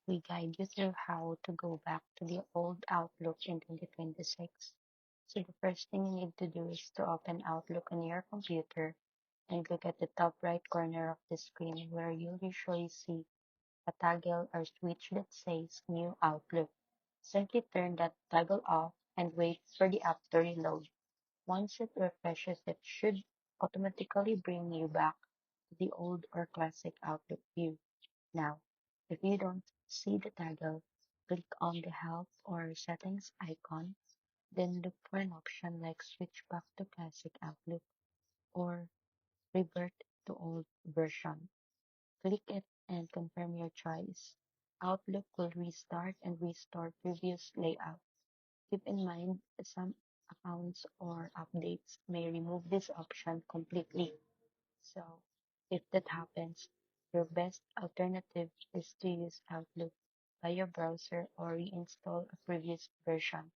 we guide you through how to go back to the old Outlook in 2026. So the first thing you need to do is to open Outlook on your computer and look at the top right corner of the screen where you'll usually see a toggle or switch that says New Outlook. Simply turn that toggle off and wait for the app to reload. Once it refreshes, it should automatically bring you back to the old or classic Outlook view. Now, if you don't see the toggle, click on the Help or Settings icon, then look for an option like Switch back to Classic Outlook or Revert to Old Version. Click it and confirm your choice. Outlook will restart and restore previous layout. Keep in mind some accounts or updates may remove this option completely. So, if that happens, your best alternative is to use Outlook by your browser or reinstall a previous version.